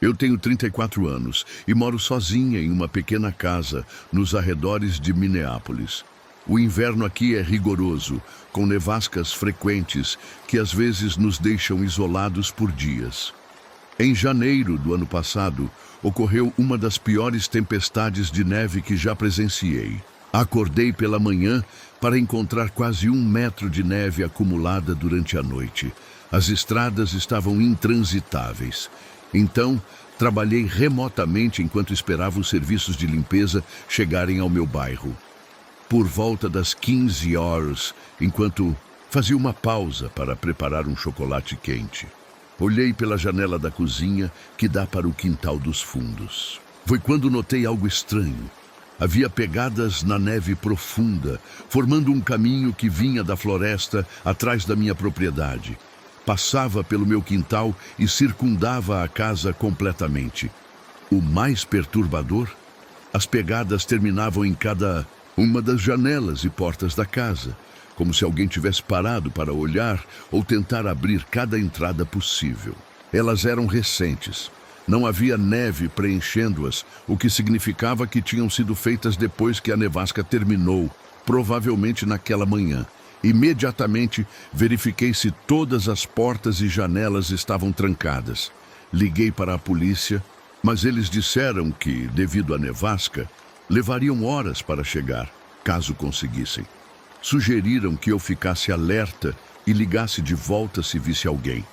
Eu tenho 34 anos e moro sozinha em uma pequena casa nos arredores de Minneapolis. O inverno aqui é rigoroso, com nevascas frequentes que às vezes nos deixam isolados por dias. Em janeiro do ano passado, ocorreu uma das piores tempestades de neve que já presenciei. Acordei pela manhã para encontrar quase 1 metro de neve acumulada durante a noite. As estradas estavam intransitáveis. Então, trabalhei remotamente enquanto esperava os serviços de limpeza chegarem ao meu bairro. Por volta das 15 horas, enquanto fazia uma pausa para preparar um chocolate quente, olhei pela janela da cozinha que dá para o quintal dos fundos. Foi quando notei algo estranho. Havia pegadas na neve profunda, formando um caminho que vinha da floresta atrás da minha propriedade. Passava pelo meu quintal e circundava a casa completamente. O mais perturbador? As pegadas terminavam em cada uma das janelas e portas da casa, como se alguém tivesse parado para olhar ou tentar abrir cada entrada possível. Elas eram recentes. Não havia neve preenchendo-as, o que significava que tinham sido feitas depois que a nevasca terminou, provavelmente naquela manhã. Imediatamente verifiquei se todas as portas e janelas estavam trancadas. Liguei para a polícia, mas eles disseram que, devido à nevasca, levariam horas para chegar, caso conseguissem. Sugeriram que eu ficasse alerta e ligasse de volta se visse alguém.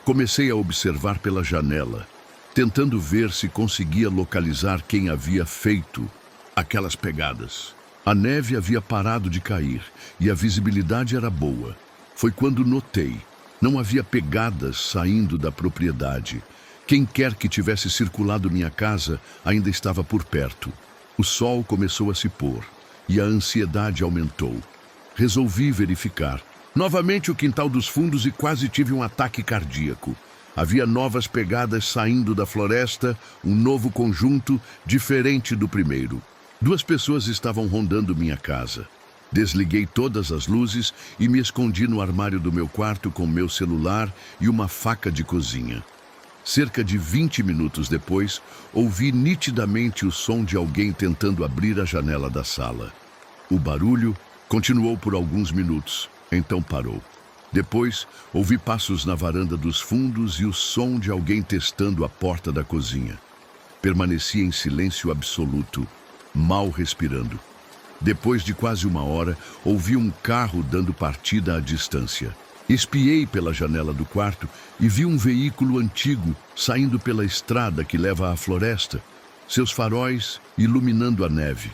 Comecei a observar pela janela, tentando ver se conseguia localizar quem havia feito aquelas pegadas. A neve havia parado de cair e a visibilidade era boa. Foi quando notei. Não havia pegadas saindo da propriedade. Quem quer que tivesse circulado minha casa ainda estava por perto. O sol começou a se pôr e a ansiedade aumentou. Resolvi verificar. Novamente o quintal dos fundos e quase tive um ataque cardíaco. Havia novas pegadas saindo da floresta, um novo conjunto diferente do primeiro. 2 pessoas estavam rondando minha casa. Desliguei todas as luzes e me escondi no armário do meu quarto com meu celular e uma faca de cozinha. Cerca de 20 minutos depois, ouvi nitidamente o som de alguém tentando abrir a janela da sala. O barulho continuou por alguns minutos, então parou. Depois, ouvi passos na varanda dos fundos e o som de alguém testando a porta da cozinha. Permaneci em silêncio absoluto, mal respirando. Depois de quase 1 hora, ouvi um carro dando partida à distância. Espiei pela janela do quarto e vi um veículo antigo saindo pela estrada que leva à floresta, seus faróis iluminando a neve.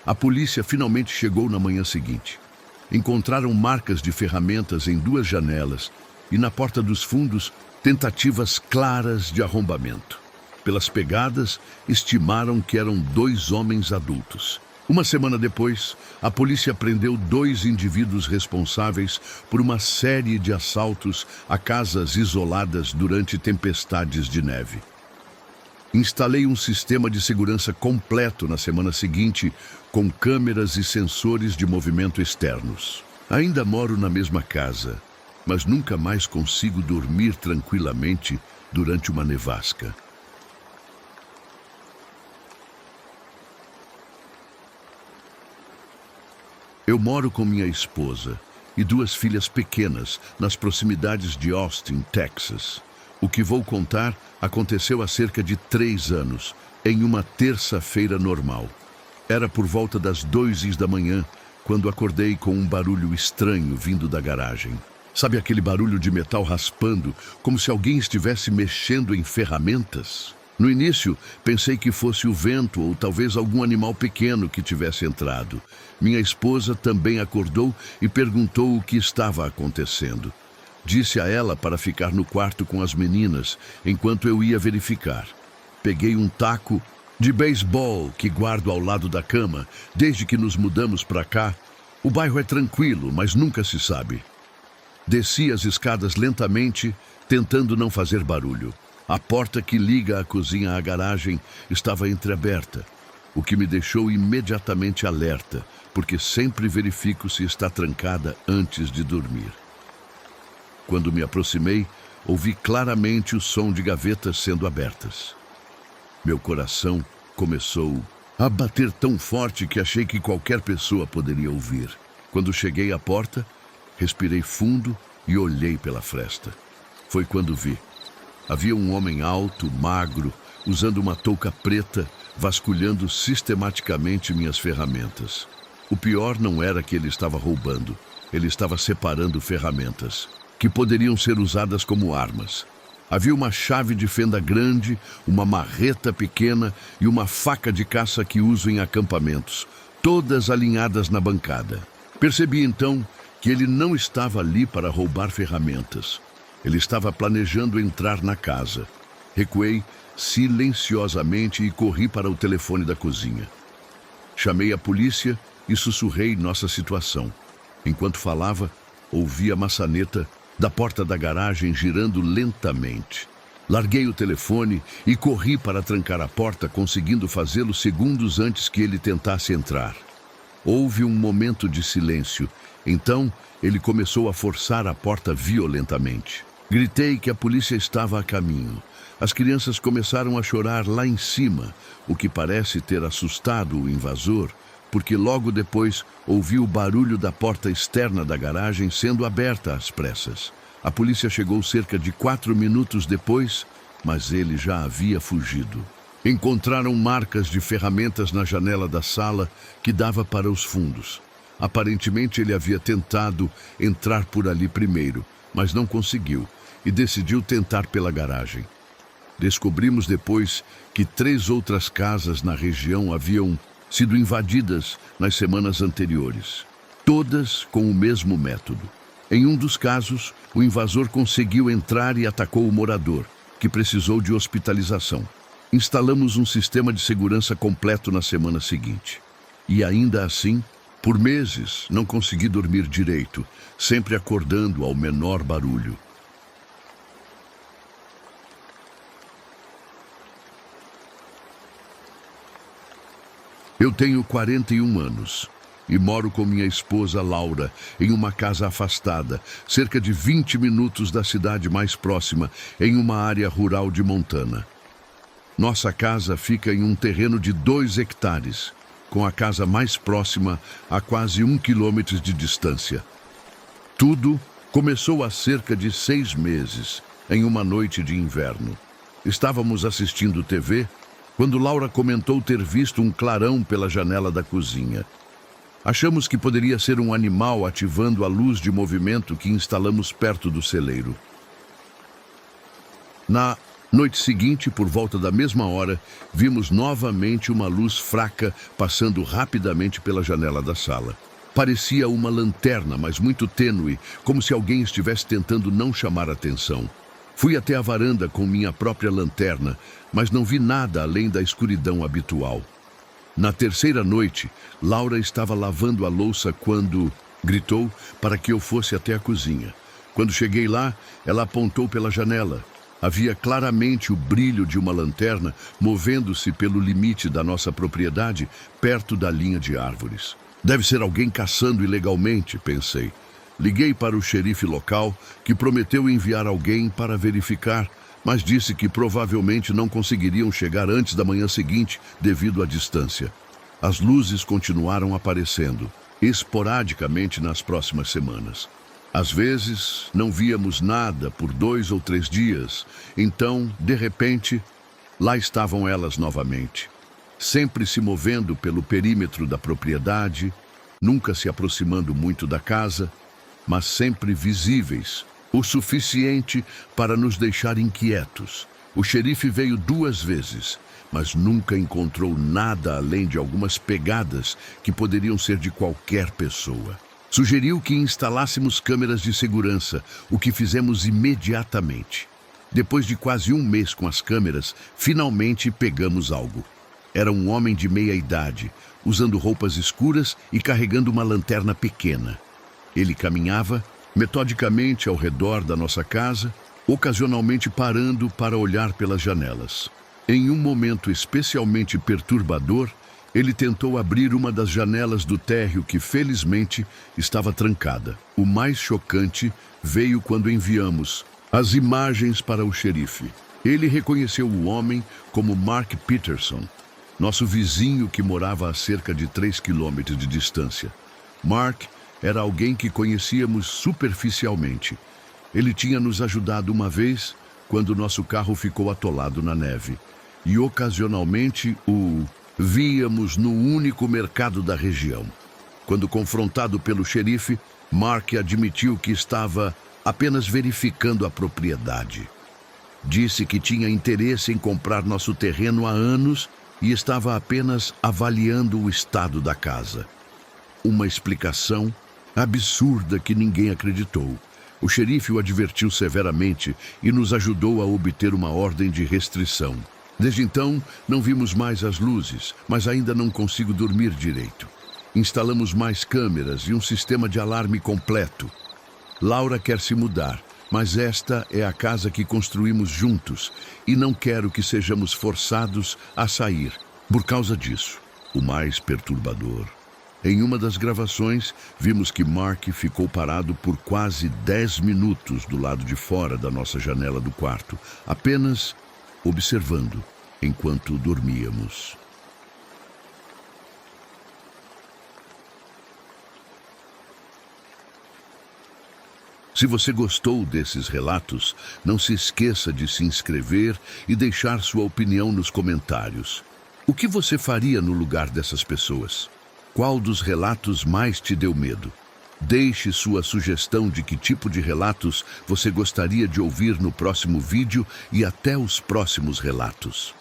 A polícia finalmente chegou na manhã seguinte. Encontraram marcas de ferramentas em 2 janelas e na porta dos fundos tentativas claras de arrombamento. Pelas pegadas, estimaram que eram 2 homens adultos. 1 semana depois, a polícia prendeu 2 indivíduos responsáveis por uma série de assaltos a casas isoladas durante tempestades de neve. Instalei um sistema de segurança completo na semana seguinte, com câmeras e sensores de movimento externos. Ainda moro na mesma casa, mas nunca mais consigo dormir tranquilamente durante uma nevasca. Eu moro com minha esposa e 2 filhas pequenas nas proximidades de Austin, Texas. O que vou contar aconteceu há cerca de 3 anos, em uma terça-feira normal. Era por volta das 2h da manhã, quando acordei com um barulho estranho vindo da garagem. Sabe aquele barulho de metal raspando, como se alguém estivesse mexendo em ferramentas? No início, pensei que fosse o vento ou talvez algum animal pequeno que tivesse entrado. Minha esposa também acordou e perguntou o que estava acontecendo. Disse a ela para ficar no quarto com as meninas, enquanto eu ia verificar. Peguei um taco de beisebol que guardo ao lado da cama, desde que nos mudamos para cá. O bairro é tranquilo, mas nunca se sabe. Desci as escadas lentamente, tentando não fazer barulho. A porta que liga a cozinha à garagem estava entreaberta, o que me deixou imediatamente alerta, porque sempre verifico se está trancada antes de dormir. Quando me aproximei, ouvi claramente o som de gavetas sendo abertas. Meu coração começou a bater tão forte que achei que qualquer pessoa poderia ouvir. Quando cheguei à porta, respirei fundo e olhei pela fresta. Foi quando vi. Havia um homem alto, magro, usando uma touca preta, vasculhando sistematicamente minhas ferramentas. O pior não era que ele estava roubando. Ele estava separando ferramentas, que poderiam ser usadas como armas. Havia uma chave de fenda grande, uma marreta pequena e uma faca de caça que uso em acampamentos, todas alinhadas na bancada. Percebi então que ele não estava ali para roubar ferramentas. Ele estava planejando entrar na casa. Recuei silenciosamente e corri para o telefone da cozinha. Chamei a polícia e sussurrei nossa situação. Enquanto falava, ouvi a maçaneta da porta da garagem girando lentamente. Larguei o telefone e corri para trancar a porta, conseguindo fazê-lo segundos antes que ele tentasse entrar. Houve um momento de silêncio. Então, ele começou a forçar a porta violentamente. Gritei que a polícia estava a caminho. As crianças começaram a chorar lá em cima, o que parece ter assustado o invasor, porque logo depois ouvi o barulho da porta externa da garagem sendo aberta às pressas. A polícia chegou cerca de 4 minutos depois, mas ele já havia fugido. Encontraram marcas de ferramentas na janela da sala que dava para os fundos. Aparentemente ele havia tentado entrar por ali primeiro, mas não conseguiu e decidiu tentar pela garagem. Descobrimos depois que 3 outras casas na região haviam sido invadidas nas semanas anteriores, todas com o mesmo método. Em um dos casos, o invasor conseguiu entrar e atacou o morador, que precisou de hospitalização. Instalamos um sistema de segurança completo na semana seguinte. E ainda assim, por meses, não consegui dormir direito, sempre acordando ao menor barulho. Eu tenho 41 anos e moro com minha esposa Laura em uma casa afastada, cerca de 20 minutos da cidade mais próxima, em uma área rural de Montana. Nossa casa fica em um terreno de 2 hectares, com a casa mais próxima a quase 1 quilômetro de distância. Tudo começou há cerca de 6 meses, em uma noite de inverno. Estávamos assistindo TV quando Laura comentou ter visto um clarão pela janela da cozinha. Achamos que poderia ser um animal ativando a luz de movimento que instalamos perto do celeiro. Na noite seguinte, por volta da mesma hora, vimos novamente uma luz fraca passando rapidamente pela janela da sala. Parecia uma lanterna, mas muito tênue, como se alguém estivesse tentando não chamar atenção. Fui até a varanda com minha própria lanterna, mas não vi nada além da escuridão habitual. Na terceira noite, Laura estava lavando a louça quando gritou para que eu fosse até a cozinha. Quando cheguei lá, ela apontou pela janela. Havia claramente o brilho de uma lanterna movendo-se pelo limite da nossa propriedade, perto da linha de árvores. Deve ser alguém caçando ilegalmente, pensei. Liguei para o xerife local, que prometeu enviar alguém para verificar, mas disse que provavelmente não conseguiriam chegar antes da manhã seguinte devido à distância. As luzes continuaram aparecendo, esporadicamente nas próximas semanas. Às vezes, não víamos nada por 2 ou 3 dias, então, de repente, lá estavam elas novamente, sempre se movendo pelo perímetro da propriedade, nunca se aproximando muito da casa, mas sempre visíveis, o suficiente para nos deixar inquietos. O xerife veio 2 vezes, mas nunca encontrou nada além de algumas pegadas que poderiam ser de qualquer pessoa. Sugeriu que instalássemos câmeras de segurança, o que fizemos imediatamente. Depois de quase 1 mês com as câmeras, finalmente pegamos algo. Era um homem de meia idade, usando roupas escuras e carregando uma lanterna pequena. Ele caminhava metodicamente ao redor da nossa casa, ocasionalmente parando para olhar pelas janelas. Em um momento especialmente perturbador, ele tentou abrir uma das janelas do térreo que, felizmente, estava trancada. O mais chocante veio quando enviamos as imagens para o xerife. Ele reconheceu o homem como Mark Peterson, nosso vizinho que morava a cerca de 3 quilômetros de distância. Mark era alguém que conhecíamos superficialmente. Ele tinha nos ajudado uma vez quando nosso carro ficou atolado na neve. E ocasionalmente o víamos no único mercado da região. Quando confrontado pelo xerife, Mark admitiu que estava apenas verificando a propriedade. Disse que tinha interesse em comprar nosso terreno há anos e estava apenas avaliando o estado da casa. Uma explicação absurda que ninguém acreditou. O xerife o advertiu severamente e nos ajudou a obter uma ordem de restrição. Desde então, não vimos mais as luzes, mas ainda não consigo dormir direito. Instalamos mais câmeras e um sistema de alarme completo. Laura quer se mudar, mas esta é a casa que construímos juntos e não quero que sejamos forçados a sair por causa disso. O mais perturbador. Em uma das gravações, vimos que Mark ficou parado por quase 10 minutos do lado de fora da nossa janela do quarto, apenas observando enquanto dormíamos. Se você gostou desses relatos, não se esqueça de se inscrever e deixar sua opinião nos comentários. O que você faria no lugar dessas pessoas? Qual dos relatos mais te deu medo? Deixe sua sugestão de que tipo de relatos você gostaria de ouvir no próximo vídeo e até os próximos relatos.